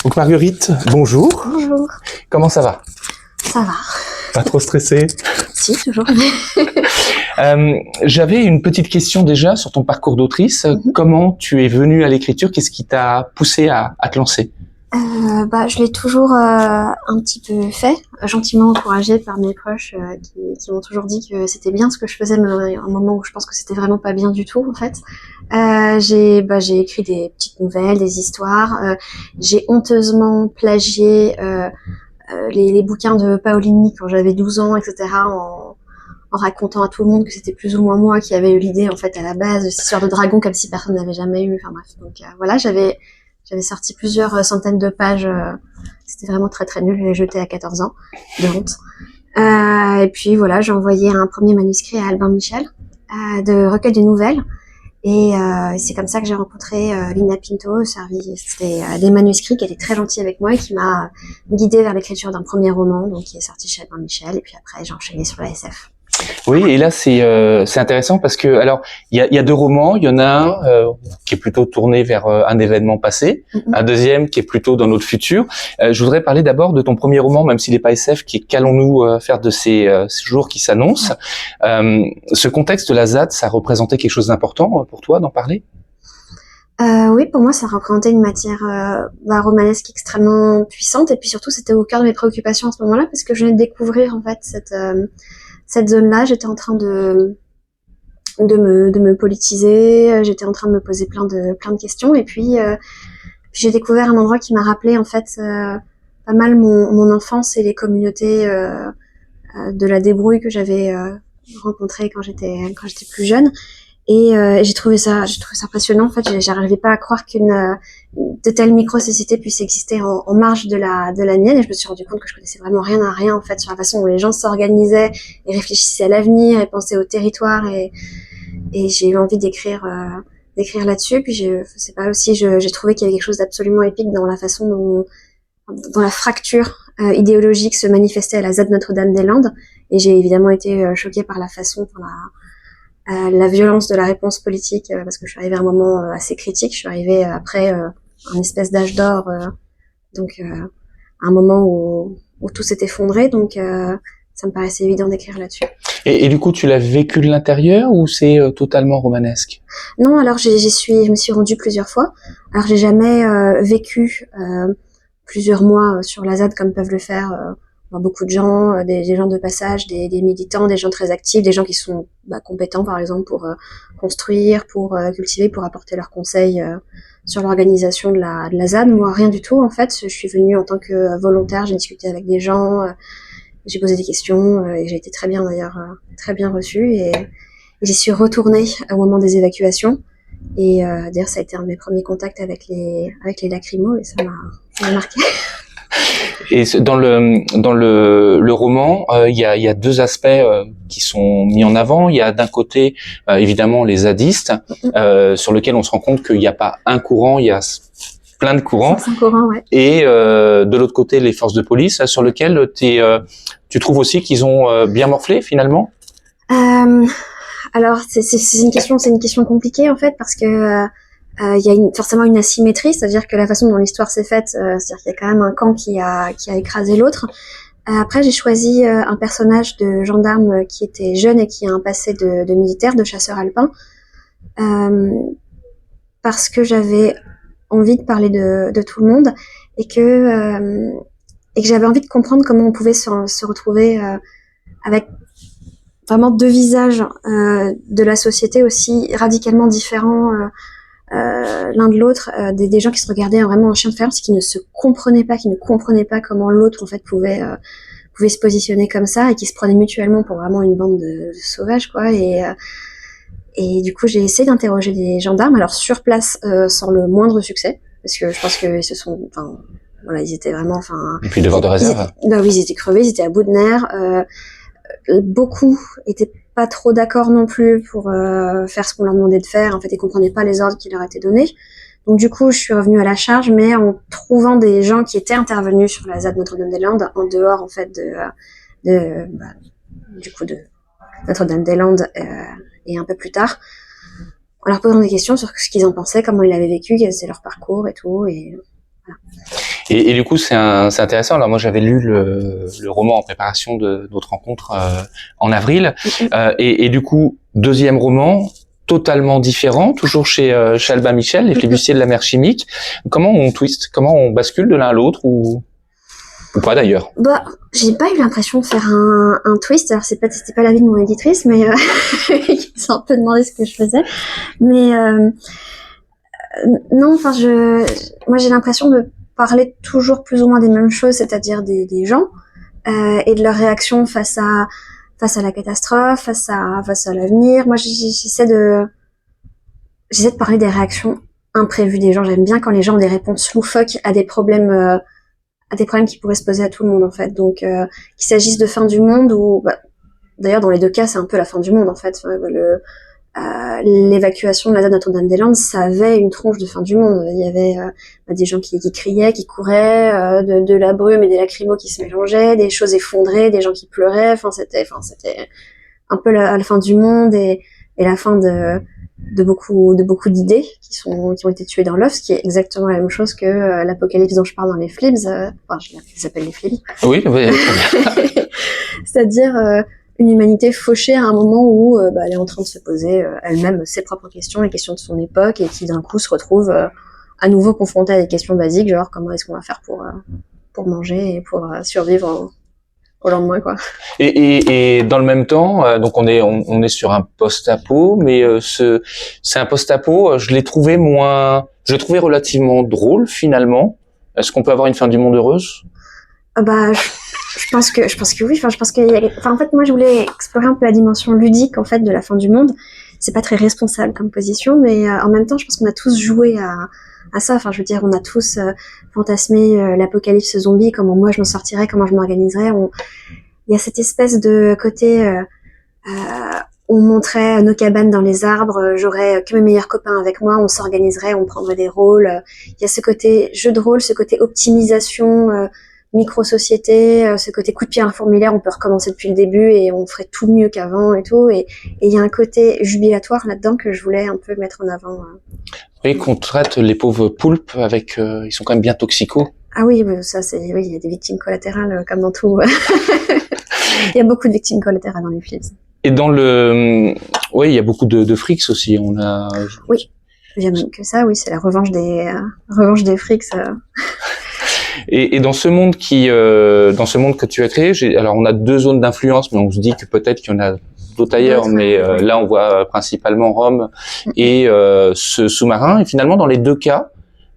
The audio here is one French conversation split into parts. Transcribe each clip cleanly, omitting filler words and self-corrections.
Donc Marguerite, bonjour. Bonjour. Comment ça va? Ça va. Pas trop stressée? Si, toujours. J'avais une petite question déjà sur ton parcours d'autrice. Comment tu es venue à l'écriture? Qu'est-ce qui t'a poussé à te lancer? Je l'ai toujours un petit peu fait, gentiment encouragée par mes proches qui m'ont toujours dit que c'était bien ce que je faisais, mais à un moment où je pense que c'était vraiment pas bien du tout en fait. J'ai écrit des petites nouvelles, des histoires. J'ai honteusement plagié les bouquins de Paolini quand j'avais 12 ans, etc. En racontant à tout le monde que c'était plus ou moins moi qui avais eu l'idée en fait à la base de cette histoire de dragon, comme si personne n'avait jamais eu. Enfin bref, donc voilà, j'avais sorti plusieurs centaines de pages. C'était vraiment très très nul. Je l'ai jeté à 14 ans, de honte. Et puis voilà, j'ai envoyé un premier manuscrit à Albin Michel de recueil de nouvelles. Et c'est comme ça que j'ai rencontré Lina Pinto. C'était des manuscrits qui étaient très gentils avec moi et qui m'a guidée vers l'écriture d'un premier roman, donc qui est sorti chez Albin Michel. Et puis après, j'ai enchaîné sur la SF. Oui, et là c'est intéressant parce que alors il y a deux romans, il y en a un qui est plutôt tourné vers un événement passé, un deuxième qui est plutôt dans notre futur. Je voudrais parler d'abord de ton premier roman, même s'il n'est pas SF, qui est Qu'allons-nous faire de ces jours qui s'annoncent. Ce contexte de la ZAD, ça représentait quelque chose d'important pour toi d'en parler? Oui, pour moi, ça représentait une matière romanesque extrêmement puissante, et puis surtout, c'était au cœur de mes préoccupations à ce moment-là, parce que je venais de découvrir en fait cette zone-là. J'étais en train de me politiser, j'étais en train de me poser plein de questions, et puis j'ai découvert un endroit qui m'a rappelé en fait pas mal mon enfance et les communautés de la débrouille que j'avais rencontrées quand j'étais plus jeune. Et j'ai trouvé ça passionnant. En fait, j'arrivais pas à croire qu'une de telles micro-sociétés puissent exister en marge de la mienne. Et je me suis rendu compte que je connaissais vraiment rien à rien, en fait, sur la façon dont les gens s'organisaient et réfléchissaient à l'avenir et pensaient au territoire. Et j'ai eu envie d'écrire là-dessus. Puis c'est pas aussi, j'ai trouvé qu'il y avait quelque chose d'absolument épique dans la façon dont la fracture idéologique se manifestait à la ZAD Notre-Dame-des-Landes. Et j'ai évidemment été choquée par la façon, par la violence de la réponse politique, parce que je suis arrivée à un moment assez critique. Je suis arrivée après un espèce d'âge d'or, donc un moment où tout s'est effondré. Donc ça me paraissait évident d'écrire là-dessus. Et du coup, tu l'as vécu de l'intérieur ou c'est totalement romanesque? Non, alors je me suis rendue plusieurs fois. Alors j'ai jamais vécu plusieurs mois sur la ZAD comme peuvent le faire beaucoup de gens, des gens de passage, des militants, des gens très actifs, des gens qui sont compétents par exemple pour construire, pour cultiver, pour apporter leurs conseils sur l'organisation de la ZAD. Moi, rien du tout en fait. Je suis venue en tant que volontaire, j'ai discuté avec des gens, j'ai posé des questions et j'ai été très bien d'ailleurs, très bien reçue, et j'y suis retournée au moment des évacuations. Et d'ailleurs, ça a été un de mes premiers contacts avec les lacrymos, et ça m'a marqué. Et dans le roman, il y a deux aspects qui sont mis en avant. Il y a d'un côté évidemment les zadistes, sur lesquels on se rend compte qu'il n'y a pas un courant, il y a plein de courants. 5 courants, ouais. Et de l'autre côté, les forces de police, sur lesquelles tu trouves aussi qu'ils ont bien morflé finalement? Alors c'est une question compliquée en fait, parce que il y a forcément une asymétrie, c'est-à-dire que la façon dont l'histoire s'est faite, c'est-à-dire qu'il y a quand même un camp qui a écrasé l'autre. Après, j'ai choisi un personnage de gendarme qui était jeune et qui a un passé de militaire, de chasseur alpin, parce que j'avais envie de parler de tout le monde, et que j'avais envie de comprendre comment on pouvait se retrouver avec vraiment deux visages de la société aussi radicalement différents l'un de l'autre, des gens qui se regardaient vraiment en chien de faïence, qui ne comprenaient pas comment l'autre en fait pouvait se positionner comme ça, et qui se prenaient mutuellement pour vraiment une bande de sauvages, quoi. Et du coup, j'ai essayé d'interroger des gendarmes, alors sur place, sans le moindre succès, parce que je pense que ils étaient vraiment, Et puis devoir de réserve. Oui, ils étaient crevés, ils étaient à bout de nerfs. Beaucoup étaient pas trop d'accord non plus pour faire ce qu'on leur demandait de faire. En fait, ils comprenaient pas les ordres qui leur étaient donnés. Donc du coup, je suis revenue à la charge, mais en trouvant des gens qui étaient intervenus sur la ZAD Notre-Dame-des-Landes, en dehors en fait de Notre-Dame-des-Landes, et un peu plus tard, en leur posant des questions sur ce qu'ils en pensaient, comment ils l'avaient vécu, quel était leur parcours et tout. Et voilà. Et du coup, c'est intéressant. Alors moi, j'avais lu le roman en préparation de notre rencontre en avril, et du coup, deuxième roman totalement différent, toujours chez Albin Michel, Les Flibustiers de la mer chimique. Comment on twist, comment on bascule de l'un à l'autre ou pas d'ailleurs? Bah, j'ai pas eu l'impression de faire un twist. Alors c'était pas l'avis de mon éditrice, mais qui s'est un peu demandé ce que je faisais. Mais non, enfin moi j'ai l'impression de parler toujours plus ou moins des mêmes choses, c'est-à-dire des gens et de leur réaction face à la catastrophe, face à l'avenir. Moi j'essaie de parler des réactions imprévues des gens. J'aime bien quand les gens ont des réponses loufoques à des problèmes qui pourraient se poser à tout le monde en fait. Donc qu'il s'agisse de fin du monde ou d'ailleurs dans les deux cas c'est un peu la fin du monde en fait. L'évacuation de la ZAD Notre-Dame-des-Landes, ça avait une tronche de fin du monde. Il y avait des gens qui criaient, qui couraient, de la brume et des lacrymos qui se mélangeaient, des choses effondrées, des gens qui pleuraient. Enfin c'était un peu la fin du monde et la fin de beaucoup d'idées qui ont été tuées dans l'œuf, ce qui est exactement la même chose que l'apocalypse dont je parle dans les Flibs. Enfin, je les appelle les Flibs. Oui, oui. C'est-à-dire une humanité fauchée à un moment où elle est en train de se poser elle-même ses propres questions, les questions de son époque, et qui d'un coup se retrouve à nouveau confrontée à des questions basiques, genre comment est-ce qu'on va faire pour manger et pour survivre au lendemain, quoi. Et dans le même temps, donc on est sur un post-apo, mais c'est un post-apo. Je le trouvais relativement drôle finalement. Est-ce qu'on peut avoir une fin du monde heureuse? Je pense que oui. Enfin, je pense en fait, moi, je voulais explorer un peu la dimension ludique, en fait, de la fin du monde. C'est pas très responsable comme position, mais en même temps, je pense qu'on a tous joué à ça. Enfin, je veux dire, on a tous fantasmé l'apocalypse zombie, comment moi je m'en sortirais, comment je m'organiserais. Il y a cette espèce de côté, on montrait nos cabanes dans les arbres, j'aurais que mes meilleurs copains avec moi, on s'organiserait, on prendrait des rôles. Il y a ce côté jeu de rôle, ce côté optimisation, micro-société, ce côté coup de pied à un formulaire, on peut recommencer depuis le début et on ferait tout mieux qu'avant et tout. Et il y a un côté jubilatoire là-dedans que je voulais un peu mettre en avant. Oui, qu'on traite les pauvres poulpes avec, ils sont quand même bien toxicaux. Ah oui, ça oui, il y a des victimes collatérales comme dans tout. Il y a beaucoup de victimes collatérales dans les films. Et oui, il y a beaucoup de frics aussi. Oui, il y a même que ça. Oui, c'est la revanche des frics. Et dans ce monde que tu as créé, alors on a deux zones d'influence, mais on se dit que peut-être qu'il y en a d'autres ailleurs. Mais là, on voit principalement Rome et ce sous-marin. Et finalement, dans les deux cas,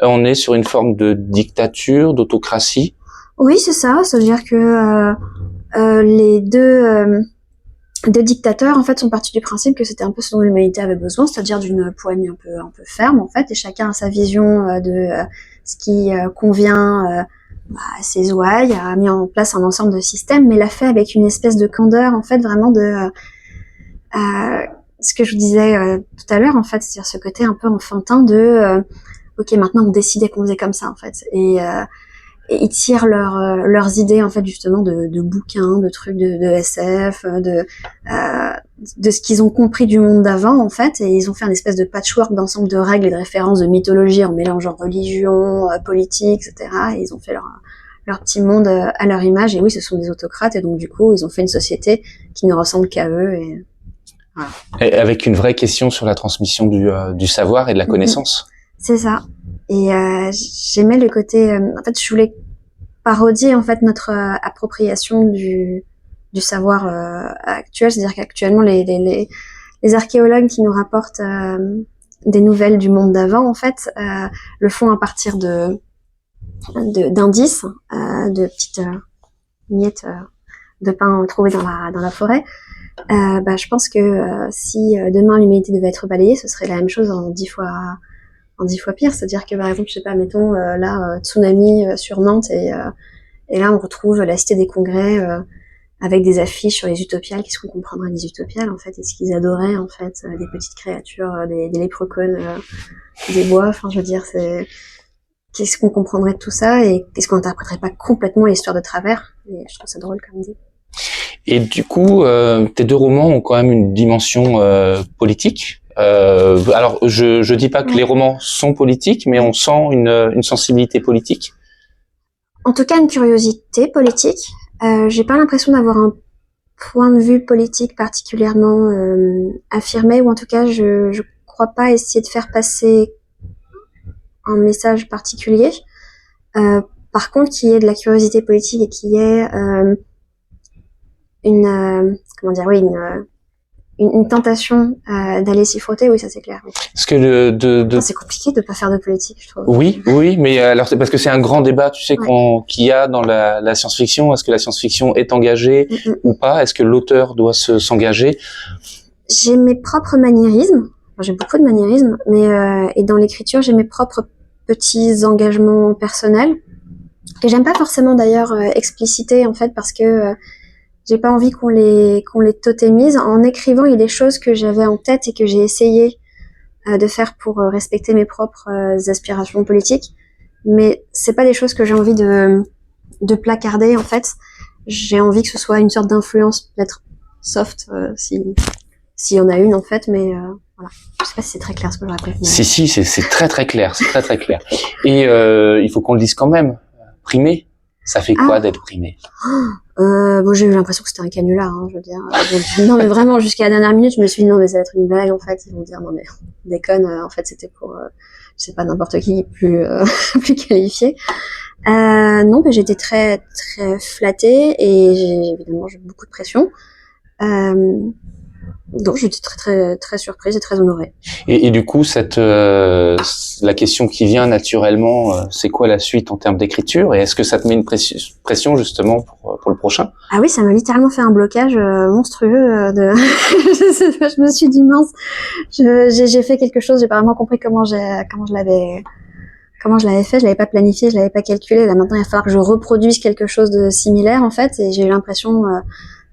on est sur une forme de dictature, d'autocratie. Oui, c'est ça. Ça veut dire que les deux dictateurs en fait sont partis du principe que c'était un peu ce dont l'humanité avait besoin, c'est-à-dire d'une poigne un peu ferme en fait, et chacun a sa vision de ce qui convient à ses ouailles, a mis en place un ensemble de systèmes, mais l'a fait avec une espèce de candeur en fait, vraiment de ce que je vous disais tout à l'heure en fait, c'est-à-dire ce côté un peu enfantin de ok, maintenant on décidait qu'on faisait comme ça en fait, et ils tirent leurs idées en fait justement de bouquins, de trucs de SF, de ce qu'ils ont compris du monde d'avant en fait, et ils ont fait un espèce de patchwork d'ensemble de règles et de références de mythologie en mélangeant religion, politique, etc. Et ils ont fait leur petit monde à leur image. Et oui, ce sont des autocrates, et donc du coup ils ont fait une société qui ne ressemble qu'à eux. Et voilà. Et avec une vraie question sur la transmission du savoir et de la connaissance. C'est ça. Et j'aimais le côté. En fait, je voulais parodier en fait notre appropriation du savoir actuel, c'est-à-dire qu'actuellement les archéologues qui nous rapportent des nouvelles du monde d'avant, en fait, le font à partir d'indices, de petites miettes de pain trouvées dans la forêt. Je pense que si demain l'humanité devait être balayée, ce serait la même chose en 10 fois pire, c'est-à-dire que par exemple, je sais pas, mettons tsunami sur Nantes, et là on retrouve la cité des congrès avec des affiches sur les utopiales. Qu'est-ce qu'on comprendrait des utopiales en fait? Est-ce qu'ils adoraient en fait des petites créatures, des léprechauns des bois? Enfin, je veux dire, qu'est-ce qu'on comprendrait de tout ça, et qu'est-ce qu'on interpréterait pas complètement l'histoire de travers? Et je trouve ça drôle comme idée. Et du coup, tes deux romans ont quand même une dimension politique. Alors, je dis pas que les romans sont politiques, mais on sent une sensibilité politique. En tout cas, une curiosité politique. J'ai pas l'impression d'avoir un point de vue politique particulièrement affirmé, ou en tout cas, je crois pas essayer de faire passer un message particulier. Par contre, qu'il y ait de la curiosité politique et qu'il y ait une tentation d'aller s'y frotter, oui, ça c'est clair. Oui. Parce que Enfin, c'est compliqué de pas faire de politique, je trouve. Oui, mais alors c'est parce que c'est un grand débat, tu sais, Ouais. qu'il y a dans la science-fiction. Est-ce que la science-fiction est engagée ou pas? Est-ce que l'auteur doit s'engager? J'ai mes propres maniérismes. Enfin, j'ai beaucoup de maniérismes, mais et dans l'écriture, j'ai mes propres petits engagements personnels que j'aime pas forcément d'ailleurs expliciter en fait parce que j'ai pas envie qu'on les totémise. En écrivant, il y a des choses que j'avais en tête et que j'ai essayé de faire pour respecter mes propres aspirations politiques, mais c'est pas des choses que j'ai envie de placarder en fait. J'ai envie que ce soit une sorte d'influence peut-être soft s'il y en a une en fait, mais voilà. Je sais pas si c'est très clair ce que je raconte. Mais... Si, c'est très clair, c'est très clair. Et il faut qu'on le dise quand même. Primé, ça fait quoi d'être primé? Bon, j'ai eu l'impression que c'était un canular, hein, je veux dire. Donc, non, mais vraiment, jusqu'à la dernière minute, je me suis dit, non, mais ça va être une blague, en fait. Ils vont dire, non, mais on déconne, en fait, c'était pour, je sais pas, n'importe qui plus, plus qualifié. Non, mais j'étais très, très flattée et évidemment, j'ai eu beaucoup de pression. Donc, j'étais très, très, très surprise et très honorée. Et du coup, la question qui vient naturellement, c'est quoi la suite en termes d'écriture? Et est-ce que ça te met une pression justement pour le prochain? Ah oui, ça m'a littéralement fait un blocage monstrueux je me suis dit mince, j'ai fait quelque chose, j'ai pas vraiment compris comment je l'avais fait, je l'avais pas planifié, je l'avais pas calculé. Là maintenant, il va falloir que je reproduise quelque chose de similaire en fait, et j'ai eu l'impression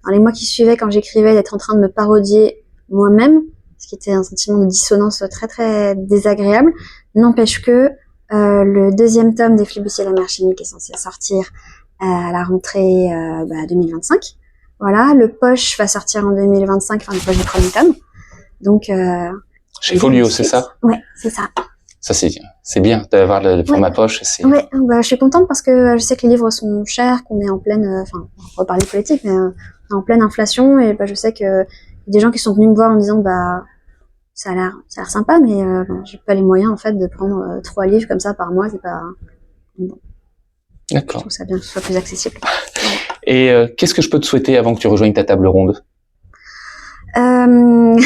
dans les mois qui suivaient, quand j'écrivais, d'être en train de me parodier moi-même, ce qui était un sentiment de dissonance très très désagréable. N'empêche que le deuxième tome des Flibustiers et la mer chimique est censé sortir à la rentrée 2025. Voilà, le Poche va sortir en 2025, enfin le Poche du premier tome. Donc chez Folio, c'est ça? Ouais, c'est ça. Ça c'est bien d'avoir le format Poche. Ouais, je suis contente parce que je sais que les livres sont chers, qu'on est en pleine, enfin, on va parler politique, mais en pleine inflation, et je sais que y a des gens qui sont venus me voir en me disant ça a l'air sympa, mais j'ai pas les moyens en fait de prendre 3 livres comme ça par mois, c'est pas bon. D'accord. Je trouve ça bien que ce soit plus accessible. Et qu'est-ce que je peux te souhaiter avant que tu rejoignes ta table ronde? Une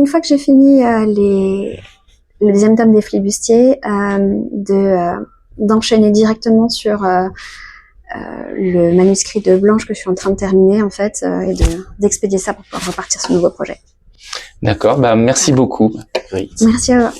fois que j'ai fini le deuxième tome des Flibustiers, d'enchaîner directement sur le manuscrit de Blanche que je suis en train de terminer en fait, et d'expédier ça pour pouvoir repartir sur un nouveau projet. D'accord, merci beaucoup. Merci à vous.